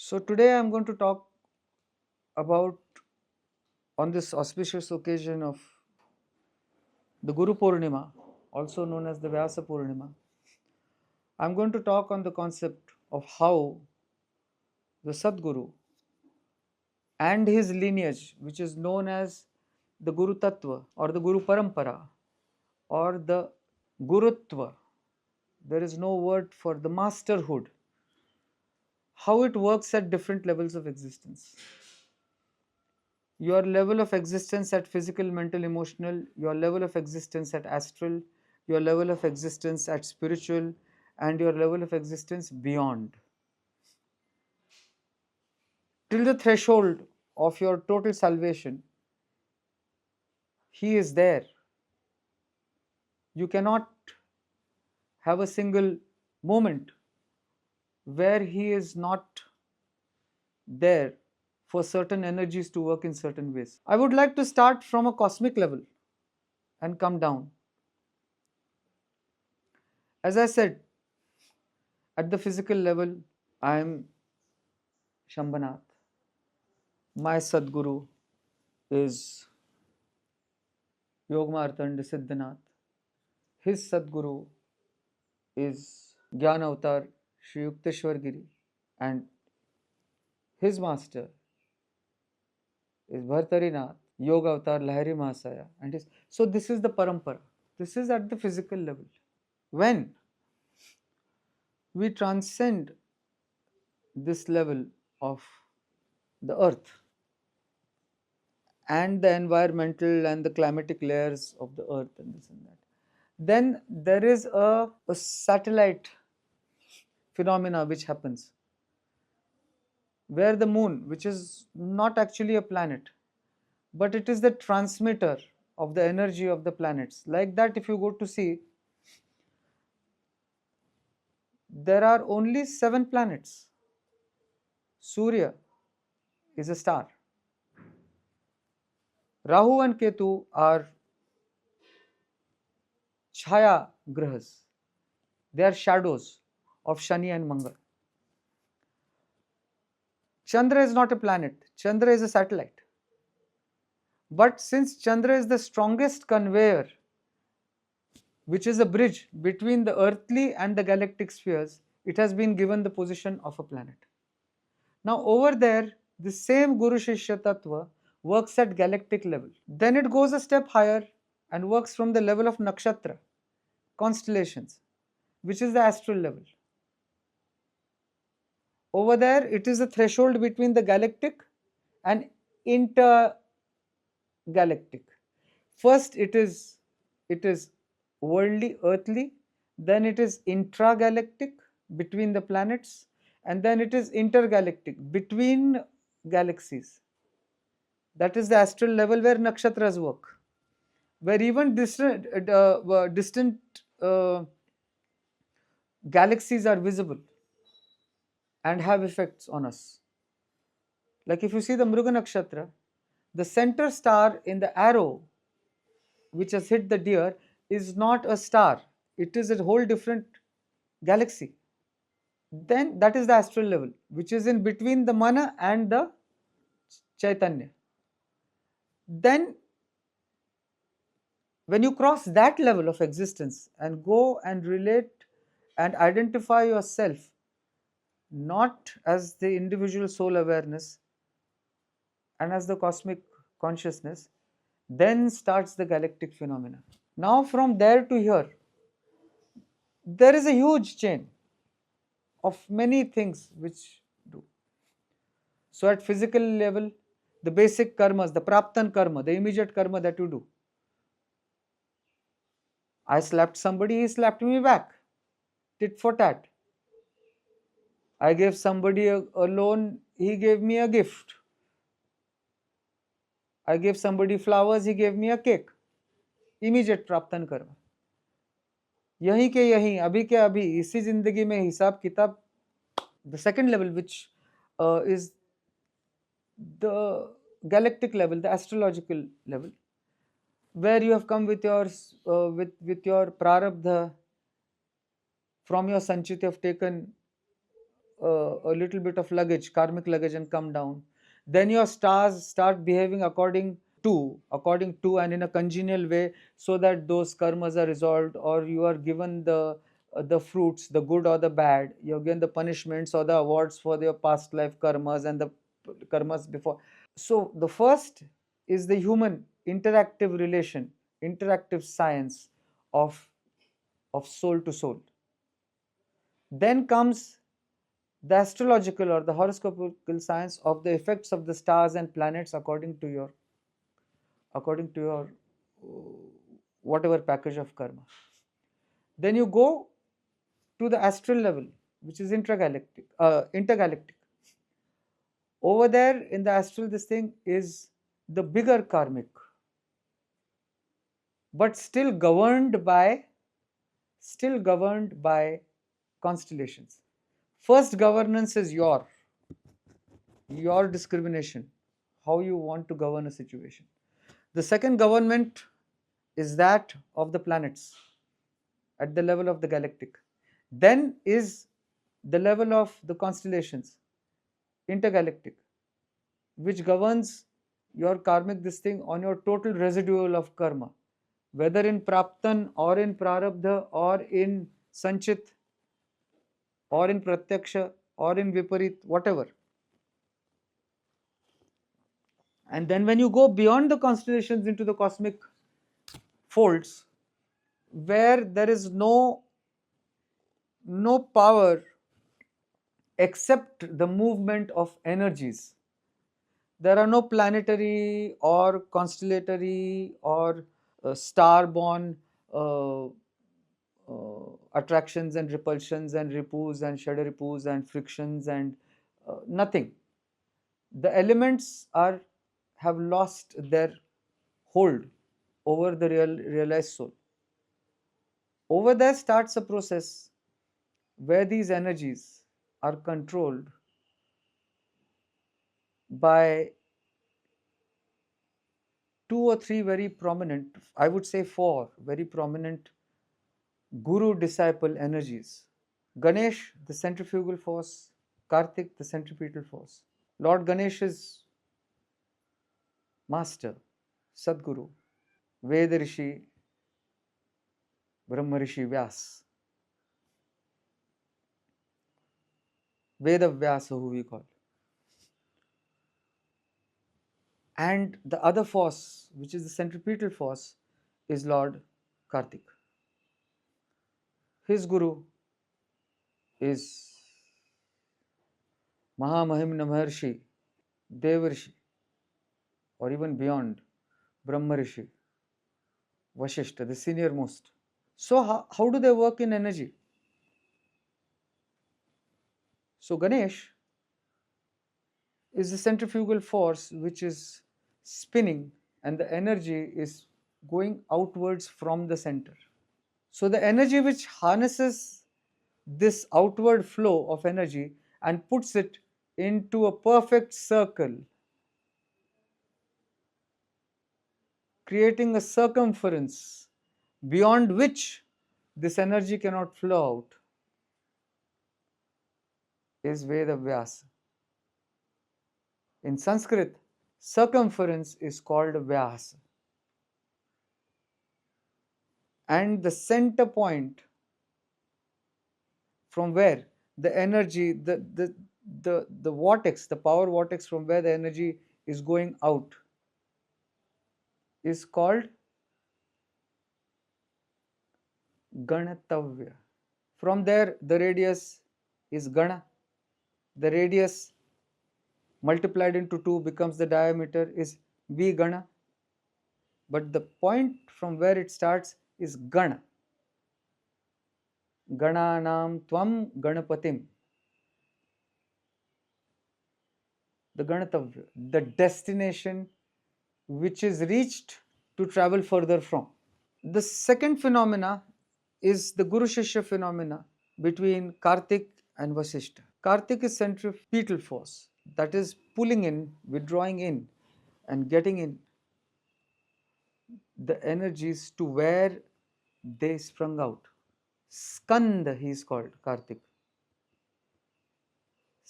So today I am going to talk about, on this auspicious occasion of the Guru Purnima, also known as the Vyas Purnima, I am going to talk on the concept of how the SatGuru and his lineage, which is known as the Guru Tattva or the Guru Parampara or the Gurutva, there is no word for the masterhood, how it works at different levels of existence. Your level of existence at physical, mental, emotional, your level of existence at astral, your level of existence at spiritual, and your level of existence beyond. Till the threshold of your total salvation, He is there. You cannot have a single moment where He is not there for certain energies to work in certain ways. I would like to start from a cosmic level and come down. As I said, at the physical level, I am Shambhnath. My SatGuru is Yogmartand Siddhanath. His SatGuru is Gyan Avatar Shri Yukteswar Giri, and his master is Bhartarinath, Yoga Avatar Lahari Mahasaya. So this is the parampara. This is at the physical level. When we transcend this level of the earth and the environmental and the climatic layers of the earth and this and that, then there is a satellite phenomena which happens, where the moon, which is not actually a planet, but it is the transmitter of the energy of the planets. Like that, if you go to see, there are only 7 planets. Surya is a star. Rahu and Ketu are Chaya Grahas. They are shadows of Shani and Mangal. Chandra is not a planet. Chandra is a satellite. But since Chandra is the strongest conveyor, which is a bridge between the earthly and the galactic spheres, it has been given the position of a planet. Now over there, the same Guru-Shishya Tattva works at galactic level. Then it goes a step higher and works from the level of nakshatra, constellations, which is the astral level. Over there, it is the threshold between the galactic and intergalactic. First, it is worldly, earthly, then it is intragalactic, between the planets, and then it is intergalactic, between galaxies. That is the astral level where nakshatras work, where even distant galaxies are visible and have effects on us. Like if you see the Mruga Nakshatra, the center star in the arrow which has hit the deer is not a star, it is a whole different galaxy. Then that is the astral level, which is in between the mana and the chaitanya. Then when you cross that level of existence and go and relate and identify yourself not as the individual soul awareness and as the cosmic consciousness, then starts the galactic phenomena. Now from there to here, there is a huge chain of many things which do. So at physical level, the basic karmas, the praptan karma, the immediate karma that you do. I slapped somebody, he slapped me back. Tit for tat. I gave somebody a loan, he gave me a gift. I gave somebody flowers, he gave me a cake. Immediate praptan karma. यहीं के यहीं, अभी के अभी, इसी जिंदगी में हिसाब किताब. The second level, which is the galactic level, the astrological level, where you have come with your prarabdha from your sanchit, you have taken a little bit of luggage, karmic luggage, and come down. Then your stars start behaving according to and in a congenial way, so that those karmas are resolved, or you are given the fruits, the good or the bad. You're given the punishments or the awards for your past life karmas and the karmas before. So the first is the human interactive relation, interactive science of soul to soul. Then comes the astrological or the horoscopical science of the effects of the stars and planets according to your whatever package of karma. Then you go to the astral level, which is intergalactic. Over there in the astral, this thing is the bigger karmic, but still governed by constellations. First governance is your discrimination, how you want to govern a situation. The second government is that of the planets at the level of the galactic. Then is the level of the constellations, intergalactic, which governs your karmic this thing on your total residual of karma, whether in praptan or in prarabdha or in sanchit or in pratyaksha or in viparit, whatever. And then when you go beyond the constellations into the cosmic folds, where there is no power except the movement of energies. There are no planetary or constellatory or star-born attractions and repulsions and repus and shadow repus and frictions and nothing. The elements have lost their hold over the realized soul. Over there starts a process where these energies are controlled by two or three very prominent, I would say four very prominent guru-disciple energies. Ganesh, the centrifugal force; Kartik, the centripetal force. Lord Ganesh is master, SatGuru, Veda Rishi, Brahma Rishi Vyas. Veda Vyasa, who we call. And the other force, which is the centripetal force, is Lord Kartik. His guru is Mahamahimna Maharshi, Devarshi, or even beyond, Brahma Rishi, Vasishtha, the senior most. So how do they work in energy? So Ganesh is the centrifugal force which is spinning, and the energy is going outwards from the center. So the energy which harnesses this outward flow of energy and puts it into a perfect circle, creating a circumference beyond which this energy cannot flow out, is Veda Vyasa. In Sanskrit, circumference is called Vyasa. And the center point from where the energy, the vortex, the power vortex from where the energy is going out, is called Ganatavya. From there, the radius is Gana. The radius multiplied into 2 becomes the diameter, is V Gana. But the point from where it starts is Gana. Gananam Tvam Ganapatim. The Ganatavya, the destination which is reached to travel further from. The second phenomena is the Guru-Shishya phenomena between Kartik and Vasishtha. Kartik is centripetal force, that is pulling in, withdrawing in, and getting in the energies to where they sprung out. Skanda, he is called, Kartik.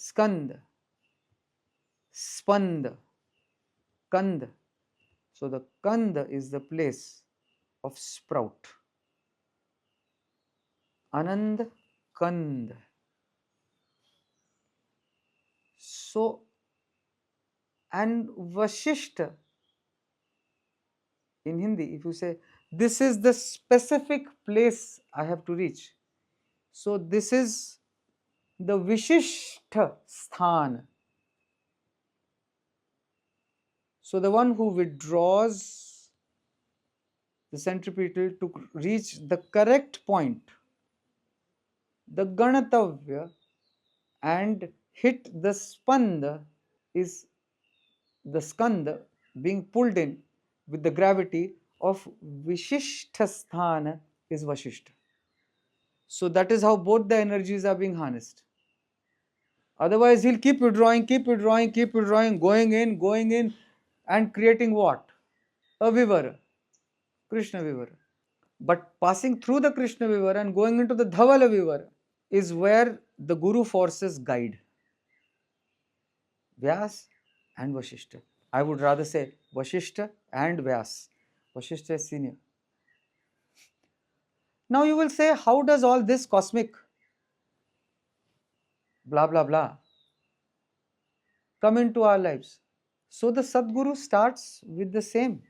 skand, spand, kand. So the kand is the place of sprout. Anand kand. So, and Vasishtha in Hindi, if you say, this is the specific place I have to reach. So, this is the Vishishtha sthan. So, the one who withdraws the centripetal to reach the correct point, the Ganatavya, and hit the spanda, is the skanda being pulled in with the gravity of Vishishtha sthana is Vasishtha. So that is how both the energies are being harnessed. Otherwise, he'll keep withdrawing, going in, and creating what? A vivara, Krishna vivara. But passing through the Krishna vivara and going into the Dhavala vivara is where the Guru forces guide. Vyas and Vasishtha. I would rather say Vasishtha and Vyas. Vasishtha is senior. Now you will say, how does all this cosmic blah blah blah come into our lives? So the SatGuru starts with the same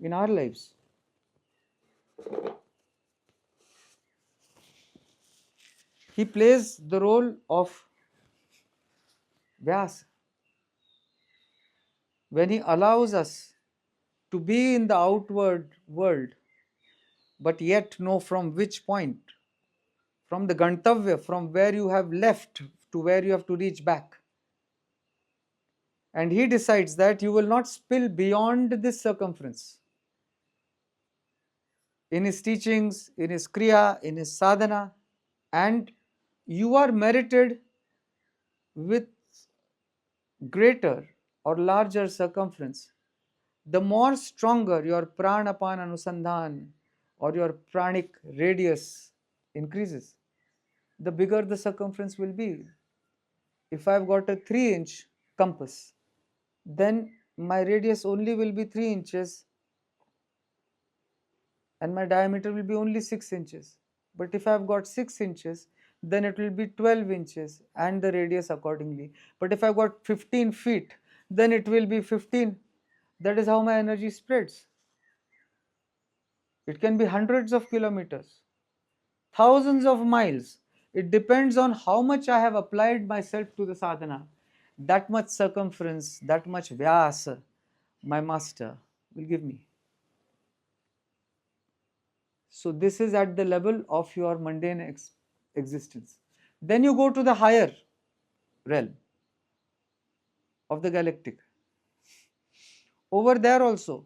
in our lives. He plays the role of Vyas when he allows us to be in the outward world, but yet know from which point, from the Gantavya, from where you have left to where you have to reach back. And he decides that you will not spill beyond this circumference. In his teachings, in his kriya, in his sadhana, and you are merited with greater or larger circumference, the more stronger your pranapan anusandhan or your pranic radius increases, the bigger the circumference will be. If I've got a 3-inch compass, then my radius only will be 3 inches and my diameter will be only 6 inches. But if I've got 6 inches, then it will be 12 inches and the radius accordingly. But if I've got 15 feet, then it will be 15. That is how my energy spreads. It can be hundreds of kilometers, thousands of miles. It depends on how much I have applied myself to the sadhana. That much circumference, that much vyasa, my master will give me. So this is at the level of your mundane existence. Then you go to the higher realm of the galactic. Over there also,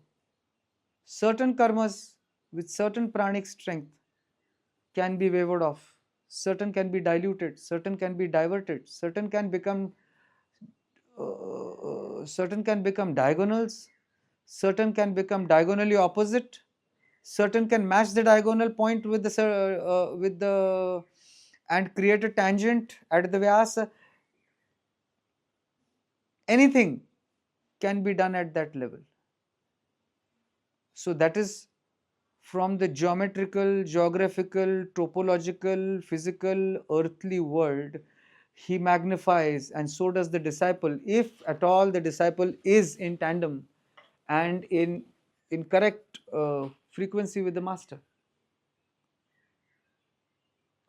certain karmas with certain pranic strength can be wavered off. Certain can be diluted, certain can be diverted, certain can become diagonals, certain can become diagonally opposite, certain can match the diagonal point with the and create a tangent at the vyasa. Anything can be done at that level. So that is from the geometrical, geographical, topological, physical, earthly world. He magnifies, and so does the disciple, if at all the disciple is in tandem and in correct frequency with the master.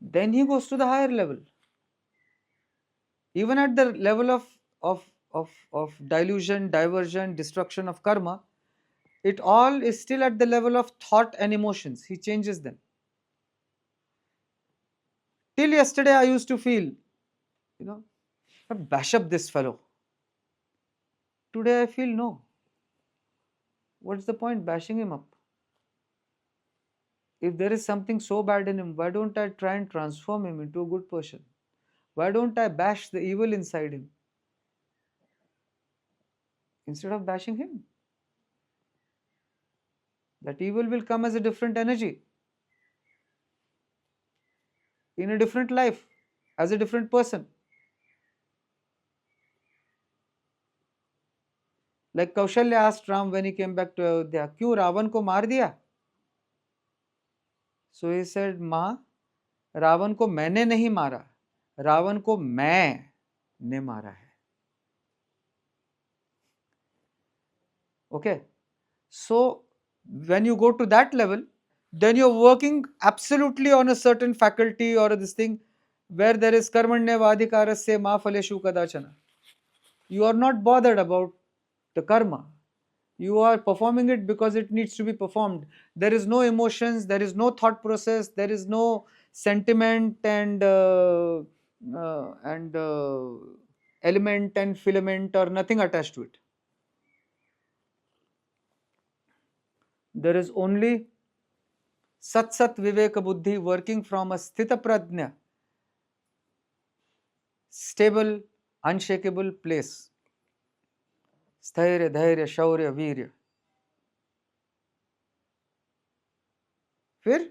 Then he goes to the higher level. Even at the level of dilution, diversion, destruction of karma, it all is still at the level of thought and emotions. He changes them. Till yesterday I used to feel, bash up this fellow. Today I feel no. What's the point bashing him up? If there is something so bad in him, why don't I try and transform him into a good person? Why don't I bash the evil inside him instead of bashing him? That evil will come as a different energy, in a different life, as a different person. Like Kaushalya asked Ram when he came back to Ayodhya, क्यों रावण को मार दिया? So he said, माँ, रावण को मैंने नहीं मारा, रावण को मैंने मारा है. Okay, so when you go to that level, then you're working absolutely on a certain faculty or this thing where there is karmanyavadhikarasya ma phaleshu kadachana. You are not bothered about the karma. You are performing it because it needs to be performed. There is no emotions, there is no thought process, there is no sentiment and element and filament or nothing attached to it. There is only Sat Sat Viveka Buddhi working from a Sthita Prajna, stable, unshakable place. Sthairya, Dhairya, Shaurya, Virya. फिर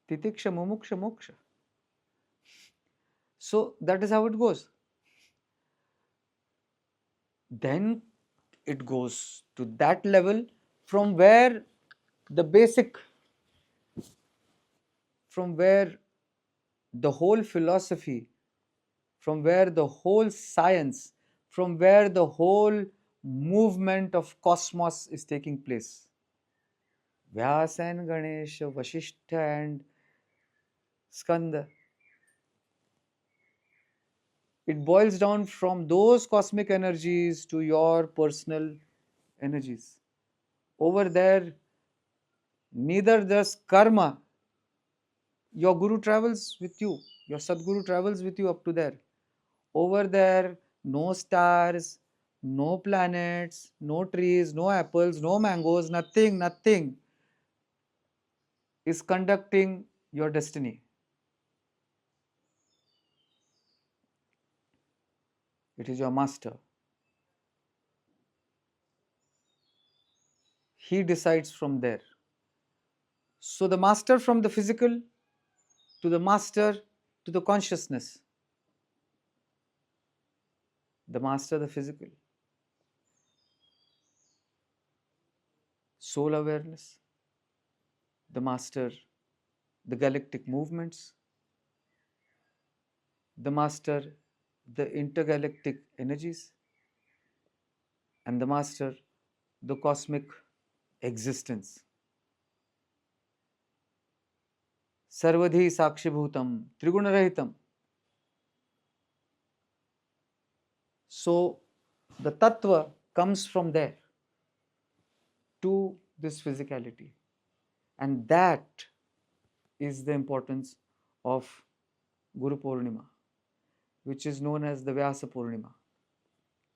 Titiksha, Mumuksha, Moksha. So that is how it goes. Then it goes to that level from where the basic, from where the whole philosophy, from where the whole science, from where the whole movement of cosmos is taking place. Vyasa and Ganesh, Vasishtha and Skanda. It boils down from those cosmic energies to your personal energies. Over there, neither does karma. Your Guru travels with you. Your SatGuru travels with you up to there. Over there, no stars, no planets, no trees, no apples, no mangoes, nothing is conducting your destiny. It is your master. He decides from there. So the master from the physical to the master to the consciousness. The master, the physical. Soul awareness. The master, the galactic movements. The master, the intergalactic energies. And the master, the cosmic existence. Sarvadhi Sakshibhutam, Trigunarahitam. So the tattva comes from there to this physicality. And that is the importance of Guru Purnima, which is known as the Vyas Purnima.